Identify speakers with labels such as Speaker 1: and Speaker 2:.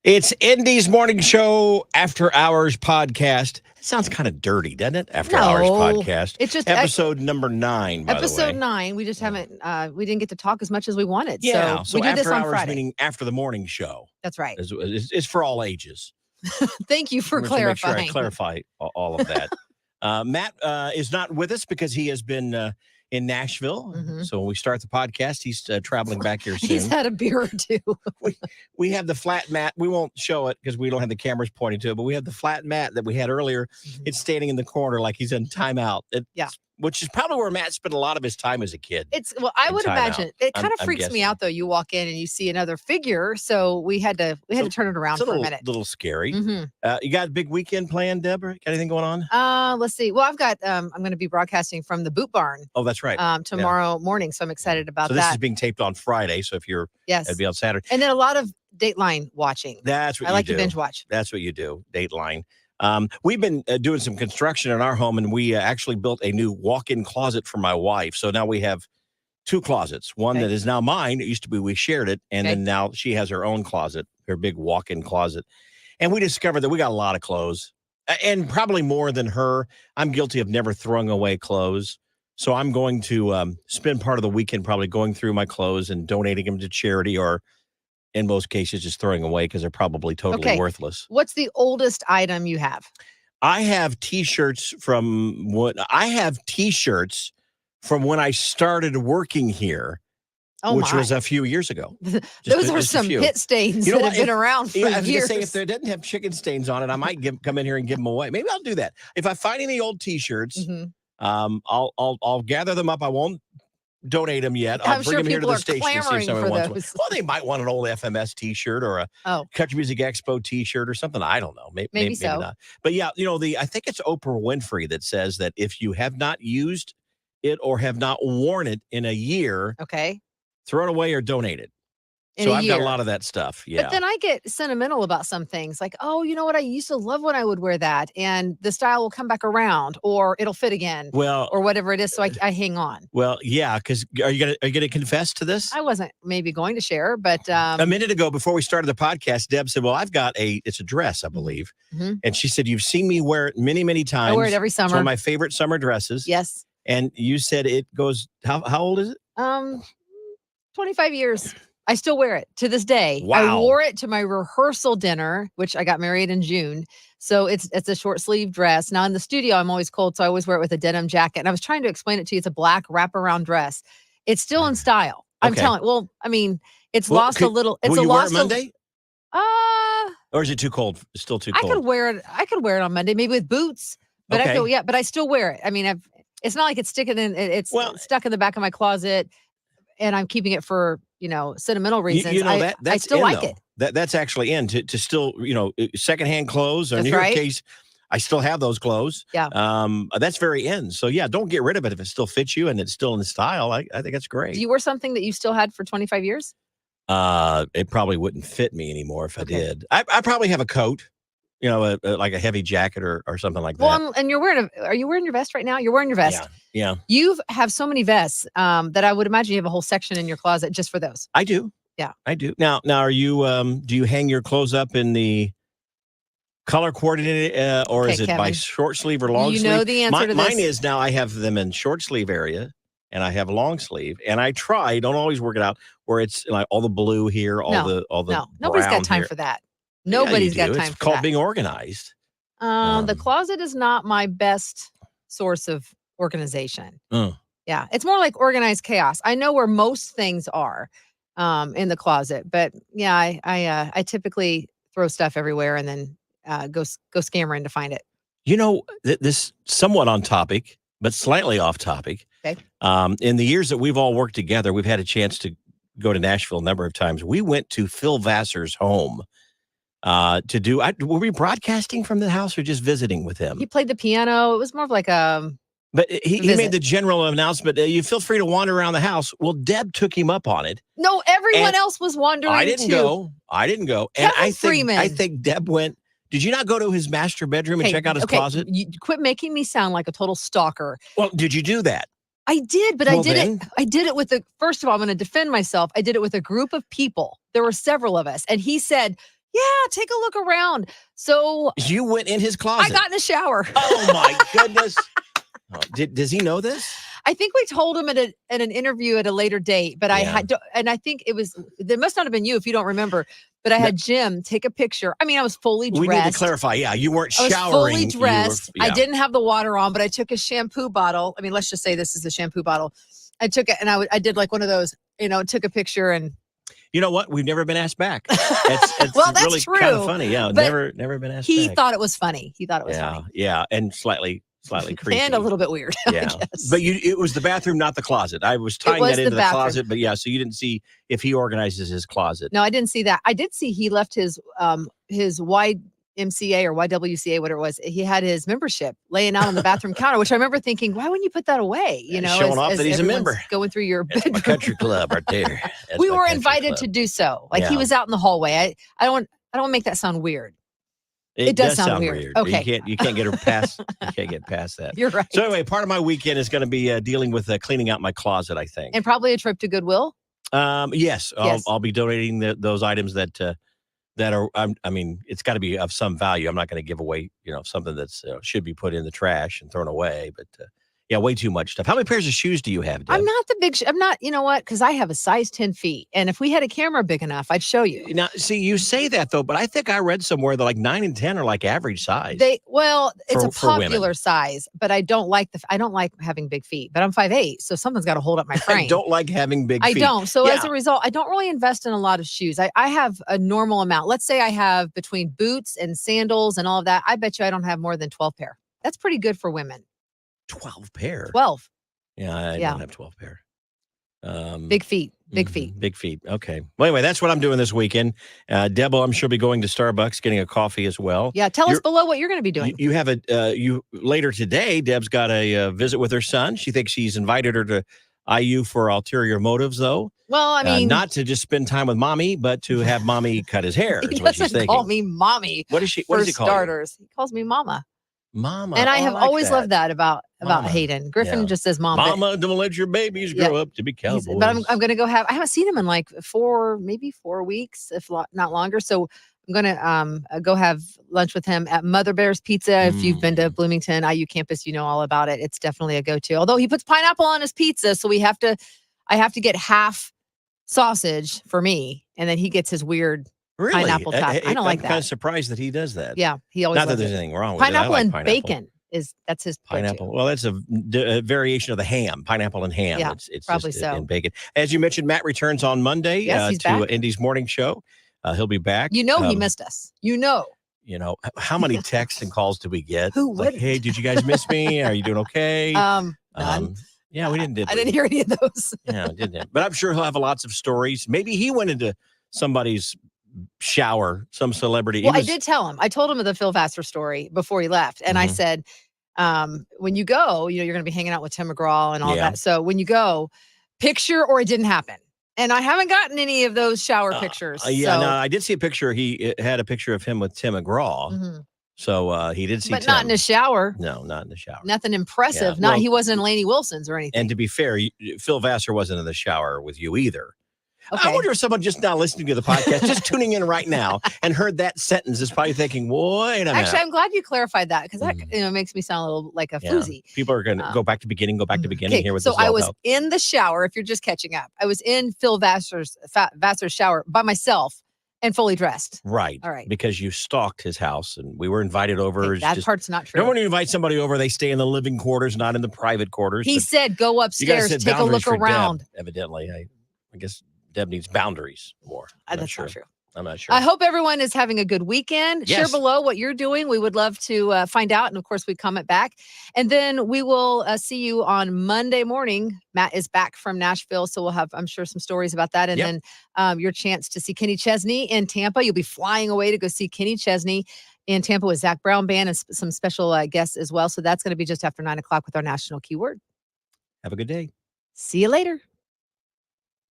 Speaker 1: It's Indy's morning show after hours podcast. It sounds kind of dirty, doesn't it? After hours podcast.
Speaker 2: It's just
Speaker 1: episode number 9, by the way.
Speaker 2: Episode 9. We just haven't. We didn't get to talk as much as we wanted.
Speaker 1: Yeah.
Speaker 2: So we do this
Speaker 1: after
Speaker 2: on
Speaker 1: hours
Speaker 2: Friday.
Speaker 1: meaning after the morning show.
Speaker 2: That's right.
Speaker 1: It's for all ages.
Speaker 2: Thank you for
Speaker 1: clarifying. Make sure I clarify all of that. Matt is not with us because he has been in Nashville. Mm-hmm. So when we start the podcast, he's traveling back here soon.
Speaker 2: He's had a beer or two.
Speaker 1: we have the flat mat. We won't show it because we don't have the cameras pointing to it, but we have the flat mat that we had earlier. Mm-hmm. It's standing in the corner like he's in timeout. Which is probably where Matt spent a lot of his time as a kid.
Speaker 2: I would imagine. It kind of freaks me out though. You walk in and you see another figure, so we had to turn it around for a minute.
Speaker 1: A little scary. Mm-hmm. You got a big weekend planned, Deborah? Got anything going on?
Speaker 2: Let's see. Well, I've got. I'm going to be broadcasting from the Boot Barn.
Speaker 1: Oh, that's right.
Speaker 2: Tomorrow morning, so I'm excited about that.
Speaker 1: So this is being taped on Friday. So if you're, it'd be on Saturday.
Speaker 2: And then a lot of Dateline watching.
Speaker 1: That's what
Speaker 2: I like to binge watch.
Speaker 1: That's what you do. Dateline. We've been doing some construction in our home, and we actually built a new walk-in closet for my wife. So now we have 2 closets. One that is now mine. It used to be we shared it, and then now she has her own closet, her big walk-in closet. And we discovered that we got a lot of clothes, and probably more than her. I'm guilty of never throwing away clothes. So I'm going to spend part of the weekend probably going through my clothes and donating them to charity, or in most cases, just throwing away because they're probably totally worthless.
Speaker 2: What's the oldest item you have?
Speaker 1: I have T-shirts from when I started working here, which was a few years ago.
Speaker 2: Those are some pit stains that have been around for years.
Speaker 1: I was going to say, if they didn't have chicken stains on it, I might come in here and give them away. Maybe I'll do that. If I find any old T-shirts, I'll gather them up. I won't donate them yet. I'll bring them here to the station and see if someone wants one. Well, they might want an old FMS T-shirt or a Country Music Expo T-shirt or something. I don't know. Maybe so. Not. But yeah, I think it's Oprah Winfrey that says that if you have not used it or have not worn it in a year, throw it away or donate it. So I've got a lot of that stuff. Yeah.
Speaker 2: But then I get sentimental about some things like, oh, you know what? I used to love when I would wear that and the style will come back around or it'll fit again. Well, or whatever it is. So I hang on.
Speaker 1: Well, yeah. Because are you gonna confess to this?
Speaker 2: I wasn't maybe going to share, but
Speaker 1: a minute ago before we started the podcast, Deb said, well, I've got it's a dress, I believe. Mm-hmm. And she said, you've seen me wear it many, many times.
Speaker 2: I wear it every summer.
Speaker 1: It's one of my favorite summer dresses.
Speaker 2: Yes.
Speaker 1: And you said it goes, how old is it?
Speaker 2: 25 years. I still wear it to this day.
Speaker 1: Wow.
Speaker 2: I wore it to my rehearsal dinner, which I got married in June. So it's a short sleeve dress. Now in the studio, I'm always cold, so I always wear it with a denim jacket. And I was trying to explain it to you. It's a black wraparound dress. It's still in style. I'm telling. Well, I mean, it's lost a little. It's
Speaker 1: will
Speaker 2: a
Speaker 1: you
Speaker 2: lost
Speaker 1: wear it Monday? Or is it too cold? It's still too cold.
Speaker 2: I could wear it on Monday, maybe with boots. But but I still wear it. I mean, it's not like it's sticking in. It's stuck in the back of my closet, and I'm keeping it for sentimental reasons. I still like it.
Speaker 1: That's actually in to still, secondhand clothes. Or in your case, I still have those clothes.
Speaker 2: Yeah.
Speaker 1: That's very in. So yeah, don't get rid of it if it still fits you and it's still in style. I think that's great.
Speaker 2: Do you wear something that you still had for 25 years?
Speaker 1: It probably wouldn't fit me anymore if I did. I probably have a coat. Like a heavy jacket or something like that.
Speaker 2: Well, and are you wearing your vest right now? You're wearing your vest.
Speaker 1: Yeah.
Speaker 2: You have so many vests that I would imagine you have a whole section in your closet just for those.
Speaker 1: I do.
Speaker 2: Yeah.
Speaker 1: I do. Now are you, do you hang your clothes up in the color coordinated or is it Kevin, by short sleeve or long sleeve?
Speaker 2: You know the answer to this.
Speaker 1: Mine is now I have them in short sleeve area and I have long sleeve and I don't always work it out where it's like all the blue here, all the
Speaker 2: nobody's got time
Speaker 1: here.
Speaker 2: For that. Nobody's got time for that.
Speaker 1: It's called being organized.
Speaker 2: The closet is not my best source of organization. Yeah, it's more like organized chaos. I know where most things are in the closet, but yeah, I typically throw stuff everywhere and then go scammering to find it.
Speaker 1: This somewhat on topic, but slightly off topic.
Speaker 2: Okay.
Speaker 1: In the years that we've all worked together, we've had a chance to go to Nashville a number of times. We went to Phil Vassar's home. Were we broadcasting from the house or just visiting with him?
Speaker 2: He played the piano. It was more of like
Speaker 1: But he made the general announcement, you feel free to wander around the house. Well, Deb took him up on it.
Speaker 2: No, everyone else was wandering
Speaker 1: I didn't go. And I think Deb went. Did you not go to his master bedroom and check out his closet?
Speaker 2: You quit making me sound like a total stalker.
Speaker 1: Well, did you do that?
Speaker 2: I did, but I did it with first of all, I'm going to defend myself. I did it with a group of people. There were several of us. And he said, Yeah, take a look around. So
Speaker 1: You went in his closet.
Speaker 2: I got in the shower.
Speaker 1: Oh my goodness. Oh, does he know this?
Speaker 2: I think we told him at an interview at a later date, but I had to, and I think there must not have been you if you don't remember, but I had Jim take a picture. I mean, I was fully dressed.
Speaker 1: We need to clarify. Yeah, you weren't showering.
Speaker 2: I was fully dressed. I didn't have the water on, but I took a shampoo bottle. I mean, let's just say this is the shampoo bottle. I took it and I did like one of those, took a picture and.
Speaker 1: You know what? We've never been asked back. It's
Speaker 2: well, that's
Speaker 1: really
Speaker 2: true.
Speaker 1: kind of funny. Yeah, never been asked back.
Speaker 2: He thought it was funny. He thought it was funny.
Speaker 1: Yeah, and slightly creepy.
Speaker 2: And a little bit weird.
Speaker 1: Yeah. But it was the bathroom, not the closet. I was tying that into the closet, but yeah, so you didn't see if he organizes his closet.
Speaker 2: No, I didn't see that. I did see he left his YMCA or YWCA, whatever it was. He had his membership laying out on the bathroom counter, which I remember thinking, why wouldn't you put that away?
Speaker 1: Showing off that he's a member.
Speaker 2: Going through your
Speaker 1: bedroom. That's my country club right there.
Speaker 2: We were invited to do so. Like he was out in the hallway. I don't want to make that sound weird. It does sound weird. Okay.
Speaker 1: You can't get past. You can't get past that.
Speaker 2: You're right.
Speaker 1: So anyway, part of my weekend is going to be dealing with cleaning out my closet, I think,
Speaker 2: and probably a trip to Goodwill.
Speaker 1: Yes. I'll be donating those items that are. I mean, it's got to be of some value. I'm not going to give away, something that's should be put in the trash and thrown away, but. Yeah, way too much stuff. How many pairs of shoes do you have, Deb?
Speaker 2: I'm not the big. I'm not. You know what? Because I have a size 10 feet, and if we had a camera big enough, I'd show you.
Speaker 1: Now, see, you say that though, but I think I read somewhere that like 9 and 10 are like average size.
Speaker 2: It's a popular size, but I don't like having big feet. But I'm 5'8", so someone's got to hold up my frame.
Speaker 1: I don't like having big feet.
Speaker 2: I don't. So as a result, I don't really invest in a lot of shoes. I have a normal amount. Let's say I have between boots and sandals and all of that. I bet you I don't have more than 12 pair. That's pretty good for women.
Speaker 1: 12 pair.
Speaker 2: 12.
Speaker 1: Yeah, I don't have 12 pair.
Speaker 2: Big feet. Big feet.
Speaker 1: Big feet. Okay. Well, anyway, that's what I'm doing this weekend. Deb, I'm sure be going to Starbucks, getting a coffee as well.
Speaker 2: Yeah. Tell us below what you're going to be doing.
Speaker 1: You have later today, Deb's got a visit with her son. She thinks he's invited her to IU for ulterior motives, though.
Speaker 2: Well, I mean,
Speaker 1: not to just spend time with mommy, but to have mommy cut his hair.
Speaker 2: He
Speaker 1: is what she's
Speaker 2: doesn't call me mommy.
Speaker 1: What does he call
Speaker 2: starters? He calls me mama.
Speaker 1: Mama.
Speaker 2: And I have always loved that about Hayden. Griffin just says mom.
Speaker 1: Mama, don't let your babies grow up to be cowboys.
Speaker 2: But I'm going to go I haven't seen him in like 4 weeks, if not longer. So I'm going to go have lunch with him at Mother Bear's Pizza. If you've been to Bloomington, IU campus, you know all about it. It's definitely a go-to. Although he puts pineapple on his pizza, so I have to get half sausage for me, and then he gets his weird pineapple top. I don't like that.
Speaker 1: I'm kind of surprised that he does that.
Speaker 2: Yeah, he always.
Speaker 1: Not that there's anything wrong with
Speaker 2: pineapple
Speaker 1: it.
Speaker 2: and bacon that's his
Speaker 1: pineapple.
Speaker 2: go-to.
Speaker 1: Well, that's a variation of the ham, pineapple and ham.
Speaker 2: Yeah,
Speaker 1: it's
Speaker 2: probably
Speaker 1: just
Speaker 2: so.
Speaker 1: And bacon. As you mentioned, Matt returns on Monday
Speaker 2: he's
Speaker 1: to
Speaker 2: back.
Speaker 1: Indy's morning show. He'll be back.
Speaker 2: He missed us.
Speaker 1: How many texts and calls did we get?
Speaker 2: Who would?
Speaker 1: Like, hey, did you guys miss me? Are you doing okay?
Speaker 2: None.
Speaker 1: Yeah, we didn't.
Speaker 2: I didn't hear any of those.
Speaker 1: Yeah, didn't. But I'm sure he'll have lots of stories. Maybe he went into somebody's shower, some celebrity.
Speaker 2: Well, I did tell him. I told him the Phil Vassar story before he left. And I said, when you go, you're going to be hanging out with Tim McGraw and all that. So when you go, picture or it didn't happen. And I haven't gotten any of those shower pictures.
Speaker 1: I did see a picture. He had a picture of him with Tim McGraw. Mm-hmm. So he did see
Speaker 2: But
Speaker 1: Tim.
Speaker 2: not in the shower.
Speaker 1: No, not in the shower.
Speaker 2: Nothing impressive.
Speaker 1: Yeah,
Speaker 2: he wasn't in Lainey Wilson's or anything.
Speaker 1: And to be fair, Phil Vassar wasn't in the shower with you either.
Speaker 2: Okay.
Speaker 1: I wonder if someone just now listening to the podcast, just tuning in right now and heard that sentence is probably thinking, wait a minute.
Speaker 2: Actually, I'm glad you clarified that because that makes me sound a little like a floozy.
Speaker 1: People are going to go back to beginning
Speaker 2: okay,
Speaker 1: here with
Speaker 2: so
Speaker 1: this.
Speaker 2: So I was in the shower, if you're just catching up. I was in Phil Vassar's shower by myself and fully dressed.
Speaker 1: Right.
Speaker 2: All right.
Speaker 1: Because you stalked his house and we were invited over.
Speaker 2: Okay, that part's not true.
Speaker 1: No, when you invite somebody over, they stay in the living quarters, not in the private quarters.
Speaker 2: He said, go upstairs, take a look around.
Speaker 1: Deb, evidently, I guess Deb needs boundaries more.
Speaker 2: That's not true.
Speaker 1: I'm not sure.
Speaker 2: I hope everyone is having a good weekend.
Speaker 1: Yes.
Speaker 2: Share below what you're doing. We would love to find out. And of course, we comment back. And then we will see you on Monday morning. Matt is back from Nashville. So we'll have, I'm sure, some stories about that. And then your chance to see Kenny Chesney in Tampa. You'll be flying away to go see Kenny Chesney in Tampa with Zach Brown Band and some special guests as well. So that's going to be just after 9 o'clock with our national keyword.
Speaker 1: Have a good day.
Speaker 2: See you later.